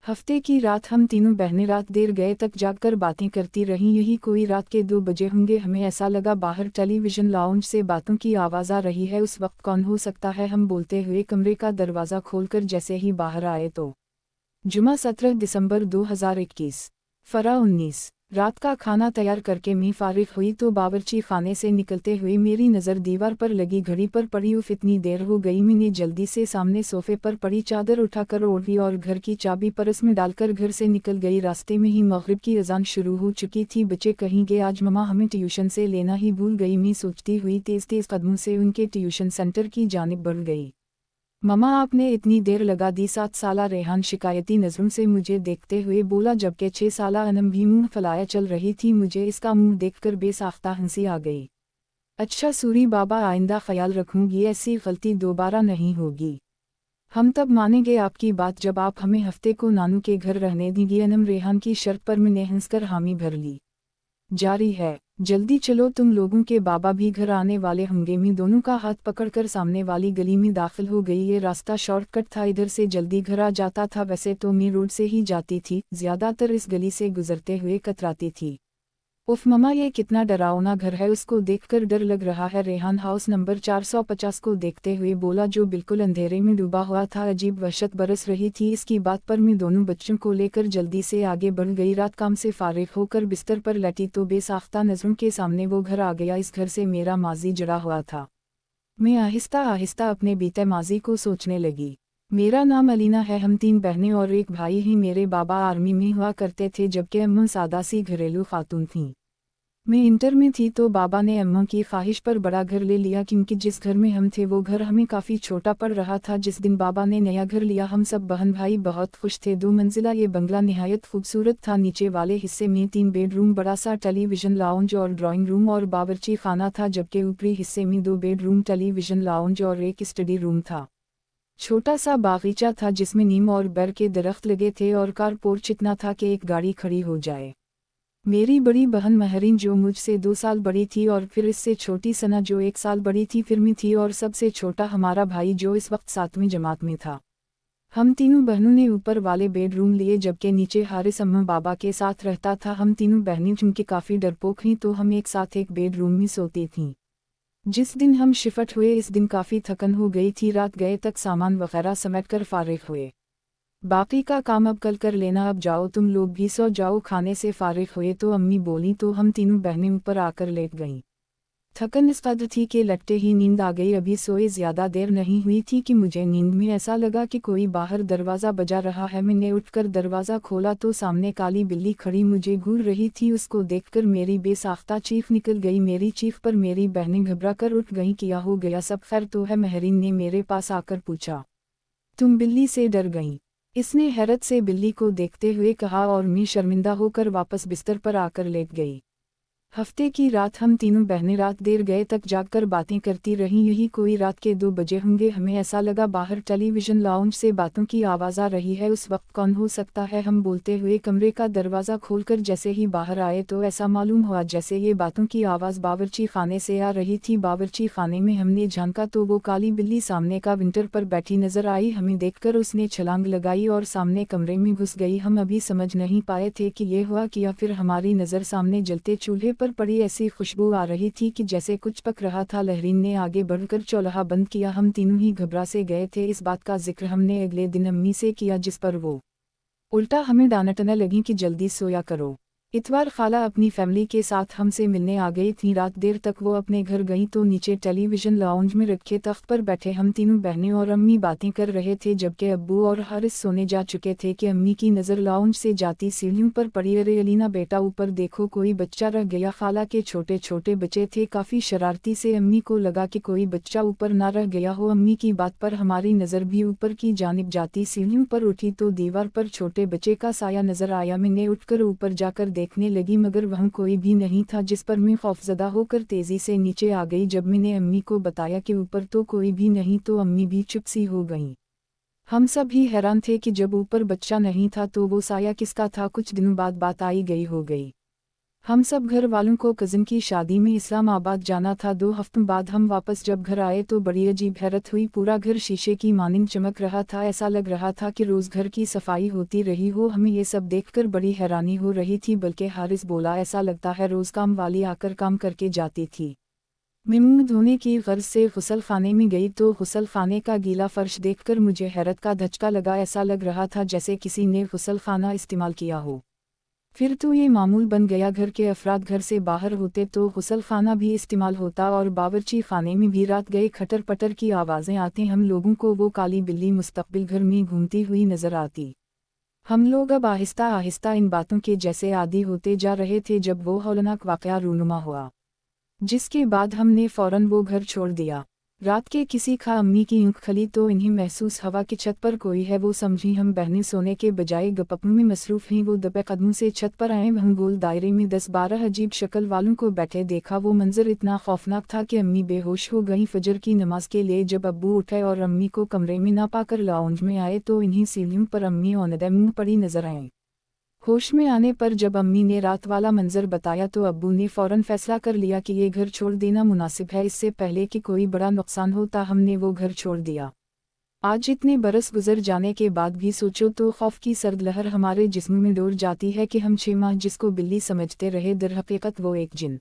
हफ्ते की रात हम तीनों बहनें रात देर गए तक जागकर बातें करती रहीं। यही कोई रात के 2 बजे होंगे। हमें ऐसा लगा बाहर टेलीविजन लाउंज से बातों की आवाज़ आ रही है। उस वक्त कौन हो सकता है, हम बोलते हुए कमरे का दरवाज़ा खोलकर जैसे ही बाहर आए तो जुमा 17 दिसंबर 2021 फरा 19 रात का खाना तैयार करके मैं फारिग हुई तो बावर्ची खाने से निकलते हुए मेरी नज़र दीवार पर लगी घड़ी पर पड़ी। उफ, इतनी देर हो गई। मैंने जल्दी से सामने सोफे पर पड़ी चादर उठाकर ओढ़ ली और घर की चाबी पर्स में डालकर घर से निकल गई। रास्ते में ही मगरिब की अजान शुरू हो चुकी थी। बच्चे कहीं गए, आज मम्मा हमें ट्यूशन से लेना ही भूल गई। मैं सोचती हुई तेज़ तेज़ कदमों से उनके ट्यूशन सेंटर की जानिब बढ़ गई। मम्मा, आपने इतनी देर लगा दी। 7 साला रेहान शिकायती नज़रों से मुझे देखते हुए बोला, जबकि 6 साला अनम भी मुंह फैलाया चल रही थी। मुझे इसका मुंह देखकर बेसाख्ता हंसी आ गई। अच्छा सूरी बाबा, आइंदा ख्याल रखूंगी, ऐसी गलती दोबारा नहीं होगी। हम तब मानेंगे आपकी बात जब आप हमें हफ्ते को नानू के घर रहने देंगी। अनम रेहान की शर्त पर मैंने हंसकर हामी भर ली। जारी है, जल्दी चलो, तुम लोगों के बाबा भी घर आने वाले होंगे। मैं दोनों का हाथ पकड़कर सामने वाली गली में दाखिल हो गई। ये रास्ता शॉर्टकट था, इधर से जल्दी घर आ जाता था। वैसे तो मैं रोड से ही जाती थी, ज़्यादातर इस गली से गुजरते हुए कतराती थी। उफ मम्मा, ये कितना डरावना घर है, उसको देखकर डर लग रहा है। रेहान हाउस नंबर 450 को देखते हुए बोला, जो बिल्कुल अंधेरे में डूबा हुआ था। अजीब वहशत बरस रही थी इसकी बात पर। मैं दोनों बच्चों को लेकर जल्दी से आगे बढ़ गई। रात काम से फारिग होकर बिस्तर पर लेटी तो बेसाख्ता नज़रों के सामने वो घर आ गया। इस घर से मेरा माजी जुड़ा हुआ था। मैं आहिस्ता आहिस्ता अपने बीते माजी को सोचने लगी। मेरा नाम अलीना है, हम 3 बहनें और एक भाई हैं। मेरे बाबा आर्मी में हुआ करते थे, जबकि अम्मा सादा सी घरेलू खातून थीं। मैं इंटर में थी तो बाबा ने अम्मा की ख्वाहिश पर बड़ा घर ले लिया, क्योंकि जिस घर में हम थे वो घर हमें काफ़ी छोटा पड़ रहा था। जिस दिन बाबा ने नया घर लिया हम सब बहन भाई बहुत खुश थे। 2 मंजिला ये बंगला निहायत खूबसूरत था। नीचे वाले हिस्से में 3 बेडरूम, बड़ा सा टेलीविज़न लाउंज और ड्राइंग रूम और बावर्ची खाना था, जबकि ऊपरी हिस्से में 2 बेडरूम, टेलीविज़न लाउंज और एक स्टडी रूम था। छोटा सा बागीचा था जिसमें नीम और बर के दरख्त लगे थे और कार पोर्च इतना था कि एक गाड़ी खड़ी हो जाए। मेरी बड़ी बहन महरीन जो मुझसे 2 साल बड़ी थी, और फिर इससे छोटी सना जो 1 साल बड़ी थी, फिर मैं थी, और सबसे छोटा हमारा भाई जो इस वक्त 7वीं जमात में था। हम तीनों बहनों ने ऊपर वाले बेडरूम लिए, जबकि नीचे हारिस अम्मा बाबा के साथ रहता था। हम तीनों बहनें चूंकि काफ़ी डरपोक थीं तो हम एक साथ एक बेडरूम में सोती थीं। जिस दिन हम शिफ्ट हुए इस दिन काफ़ी थकन हो गई थी। रात गए तक सामान वगैरह समेटकर फारिग हुए। बाकी का काम अब कल कर लेना, अब जाओ तुम लोग भी सो जाओ। खाने से फारिग हुए तो अम्मी बोली तो हम तीनों बहनें ऊपर आकर लेट गईं। थकन इस कदर थी कि लगते ही नींद आ गई। अभी सोए ज़्यादा देर नहीं हुई थी कि मुझे नींद में ऐसा लगा कि कोई बाहर दरवाज़ा बजा रहा है। मैंने उठकर दरवाज़ा खोला तो सामने काली बिल्ली खड़ी मुझे घूर रही थी। उसको देखकर मेरी बेसाख्ता चीख निकल गई। मेरी चीख पर मेरी बहनें घबरा कर उठ गईं। क्या हो गया, सब खैर तो है? महरीन ने मेरे पास आकर पूछा। तुम बिल्ली से डर गईं? इसने हैरत से बिल्ली को देखते हुए कहा, और मैं शर्मिंदा होकर वापस बिस्तर पर आकर लेट गई। हफ्ते की रात हम तीनों बहनें रात देर गए तक जागकर बातें करती रहीं। यही कोई रात के 2 बजे होंगे। हमें ऐसा लगा बाहर टेलीविज़न लाउंज से बातों की आवाज़ आ रही है। उस वक्त कौन हो सकता है, हम बोलते हुए कमरे का दरवाज़ा खोलकर जैसे ही बाहर आए तो ऐसा मालूम हुआ जैसे ये बातों की आवाज़ बावर्ची खाने से आ रही थी। बावर्ची खाने में हमने झांका तो वो काली बिल्ली सामने का विंटर पर बैठी नजर आई। हमें देखकर उसने छलांग लगाई और सामने कमरे में घुस गई। हम अभी समझ नहीं पाए थे कि ये हुआ क्या, फिर हमारी नज़र सामने जलते चूल्हे पर पड़ी। ऐसी खुशबू आ रही थी कि जैसे कुछ पक रहा था। लहरीन ने आगे बढ़कर चूल्हा बंद किया। हम तीनों ही घबरा से गए थे। इस बात का जिक्र हमने अगले दिन अम्मी से किया, जिस पर वो उल्टा हमें डांटने लगी कि जल्दी सोया करो। इतवार खाला अपनी फैमिली के साथ हमसे मिलने आ गई थी। रात देर तक वो अपने घर गई तो नीचे टेलीविज़न लाउंज में रखे तख्त पर बैठे हम तीनों बहनें और अम्मी बातें कर रहे थे, जबकि अब्बू और हारिस सोने जा चुके थे कि अम्मी की नज़र लाउंज से जाती सीढ़ियों पर पड़ी। अरे अलीना बेटा, ऊपर देखो, कोई बच्चा रह गया। खाला के छोटे छोटे बच्चे थे, काफ़ी शरारती से। अम्मी को लगा कि कोई बच्चा ऊपर ना रह गया हो। अम्मी की बात पर हमारी नज़र भी ऊपर की जानिब जाती सीढ़ियों पर उठी तो दीवार पर छोटे बच्चे का साया नज़र आया। मैंने उठकर ऊपर जाकर देखने लगी, मगर वहाँ कोई भी नहीं था, जिस पर मैं खौफजदा होकर तेज़ी से नीचे आ गई। जब मैंने अम्मी को बताया कि ऊपर तो कोई भी नहीं तो अम्मी भी चुप सी हो गईं। हम सब ही हैरान थे कि जब ऊपर बच्चा नहीं था तो वो साया किसका था। कुछ दिनों बाद बात आई गई हो गई। हम सब घर वालों को कज़न की शादी में इस्लामाबाद जाना था। 2 हफ्तों बाद हम वापस जब घर आए तो बड़ी अजीब हैरत हुई। पूरा घर शीशे की मानिंद चमक रहा था। ऐसा लग रहा था कि रोज़ घर की सफाई होती रही हो। हमें ये सब देखकर बड़ी हैरानी हो रही थी। बल्कि हारिस बोला, ऐसा लगता है रोज़ काम वाली आकर काम करके जाती थी। मैं मुंह धोने की गर्ज से गुसल खाने में गई तो गुसल खाने का गीला फर्श देखकर मुझे हैरत का धचका लगा। ऐसा लग रहा था जैसे किसी ने गुसल खाना इस्तेमाल किया हो। फिर तो ये मामूल बन गया, घर के अफराद घर से बाहर होते तो गुसल खाना भी इस्तेमाल होता और बावर्ची खाने में भी रात गए खटर पटर की आवाज़ें आती। हम लोगों को वो काली बिल्ली मुस्तकबिल घर में घूमती हुई नजर आती। हम लोग अब आहिस्ता आहिस्ता इन बातों के जैसे आदी होते जा रहे थे जब वो हौलनाक वाक़या रूनुमा हुआ, जिसके बाद हमने फ़ौरन वो घर छोड़ दिया। रात के किसी खा अम्मी की ऊँख खली तो इन्हें महसूस हवा की छत पर कोई है वो समझी। हम बहनें सोने के बजाय गपशपों में मसरूफ़ हैं। वो दबे कदमों से छत पर आए। हम गोल दायरे में 10-12 अजीब शक्ल वालों को बैठे देखा। वो मंजर इतना खौफनाक था कि अम्मी बेहोश हो गईं। फजर की नमाज के लिए जब अब्बू उठे और अम्मी को कमरे में ना पाकर लाउंज में आए तो इन्हीं सीढ़ियों पर अम्मी औंधे मुँह पड़ी नजर आएं। होश में आने पर जब अम्मी ने रात वाला मंजर बताया तो अब्बू ने फ़ौरन फैसला कर लिया कि ये घर छोड़ देना मुनासिब है। इससे पहले कि कोई बड़ा नुकसान होता हमने वो घर छोड़ दिया। आज इतने बरस गुजर जाने के बाद भी सोचो तो खौफ की सर्द लहर हमारे जिस्म में दौड़ जाती है कि हम 6 माह जिसको बिल्ली समझते रहे दरहकीकत वो एक जिन